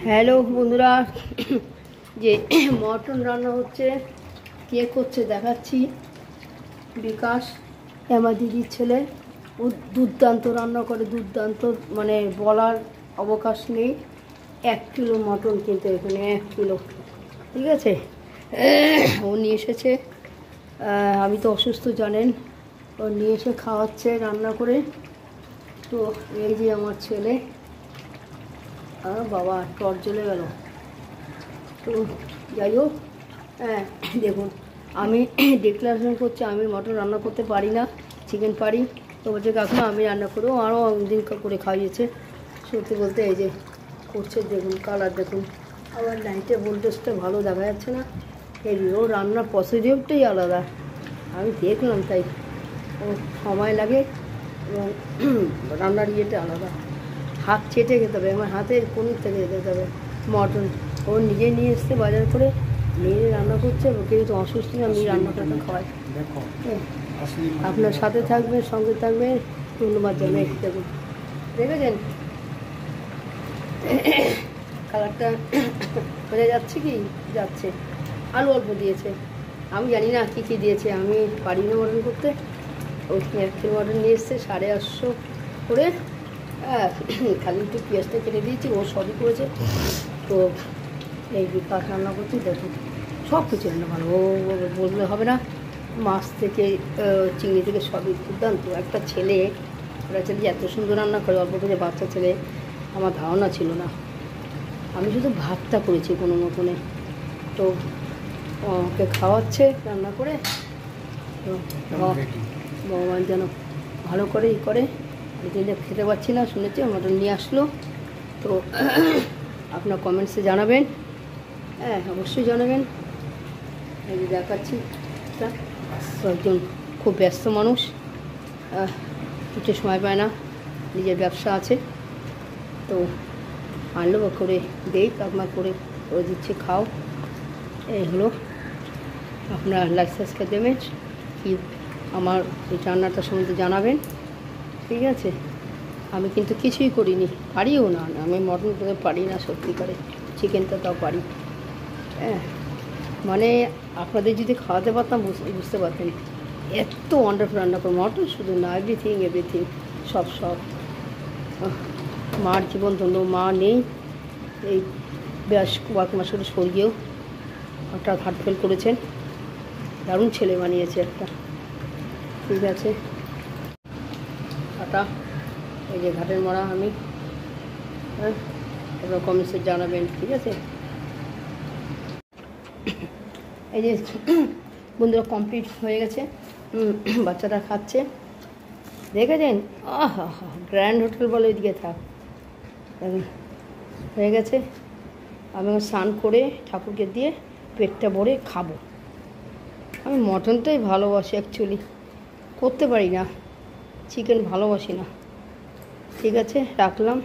Hello বন্ধুরা, যে mutton রান্না হচ্ছে, কে করছে দেখাচ্ছি। বিকাশ, আমার দিদির ছেলে, ও দুর্দান্ত রান্না করে, দুর্দান্ত, মানে বলার অবকাশ নেই। 1 কিলো মটন কিনতে, এখানে 1 কিলো, ঠিক আছে। ও নিয়ে এসেছে, আমি তো অসুস্থ জানেন, ও নিয়ে এসে খাওয়াচ্ছে রান্না করে। তো এই যে আমার ছেলে, বাবা টর্চ জ্বলে গেল। তো যাই হোক, দেখুন, আমি ডিক্লারেশন করছি আমি মটন রান্না করতে পারি না, চিকেন পারি। তো বলছে কাকিমা আমি রান্না করেও আরও দিন করে খাইয়েছে। সত্যি বলতে এই যে করছে, দেখুন কালার দেখুন, আবার লাইটে ভোল্টেজটা ভালো দেখা যাচ্ছে না, হেভি। ও রান্নার প্রসিডিওরটাই আলাদা, আমি দেখলাম, তাই ও সময় লাগে এবং রান্নার ইয়েটা আলাদা। হাত চেটে খেতে হবে, আমার হাতের কোণের থেকে যেতে হবে মটন। ও নিজে নিয়ে এসছে বাজার করে, নিজে রান্না করছে। ওকে তো অসুস্থ, আমি রান্না করতে খাওয়াই। আপনার সাথে থাকবে, সঙ্গে থাকবে, ধন্যবাদ জানাই। দেখুন, দেখেছেন কালারটা বোঝা যাচ্ছে কি? যাচ্ছে। আলু অল্প দিয়েছে, আমি জানি না কী কী দিয়েছে, আমি পারি না মটন করতে। ওই 1 কিলো মটন নিয়ে এসছে 850 করে। খালি একটু পেঁয়াজটা কেটে দিয়েছি, ও সবই করেছে। তো এই বিকাশ রান্না করছি, দেখুন সব কিছু রান্না ভালো, ও বললে হবে না। মাছ থেকে চিংড়ি থেকে সবই দুর্দান্ত। একটা ছেলে, ওরা ছেলে এত সুন্দর রান্না করে, অল্প করে বাচ্চা ছেলে, আমার ধারণা ছিল না। আমি শুধু ভাতটা করেছি কোনো মতনে। তো ওকে খাওয়াচ্ছে রান্না করে, তো ভগবান যেন ভালো করে ই করে। যেটা খেতে পাচ্ছি না, শুনেছি মটন নিয়ে আসলো। তো আপনার কমেন্টসে জানাবেন, অবশ্যই জানাবেন। এই যে দেখাচ্ছি, একজন খুব ব্যস্ত মানুষ, কিছু সময় পায় না, নিজের ব্যবসা আছে। তো আনলো করে দেই, আপনার করে দিচ্ছি, খাও। এই হলো, আপনার লাইক সাবস্ক্রাইব দেবেন, কি আমার এই রান্নাটা সম্বন্ধে জানাবেন, ঠিক আছে। আমি কিন্তু কিছুই করিনি, পারিও না, আমি মটন করতে পারি না সত্যিকারে, চিকেনটা তাও পারি। মানে আপনাদের যদি খাওয়াতে পারতাম বুঝতে পারতেন, এত ওয়ান্ডারফুল রান্না করে মটন, শুধু না, এভরিথিং সব। মার জীবন ধন্য, মা নেই, এই বেশ কয়েক মাস করে স্বর্গীয়, হঠাৎ হার্ট ফেল করেছেন। দারুণ ছেলে বানিয়েছে একটা, ঠিক আছে। টাটা। এই যে ঘাটের মরা আমি, আপনার কমেন্টসে জানাবেন, ঠিক আছে। এই যে বন্ধুরা কমপ্লিট হয়ে গেছে, বাচ্চাটা খাচ্ছে, দেখেছেন। গ্র্যান্ড হোটেল বলে, ওইদিকে থাক, হয়ে গেছে। আমি স্নান করে ঠাকুরকে দিয়ে পেটটা ভরে খাবো। আমি মটনটাই ভালোবাসি, অ্যাকচুয়ালি করতে পারি না, চিকেন ভালোবাসি না। ঠিক আছে, রাখলাম।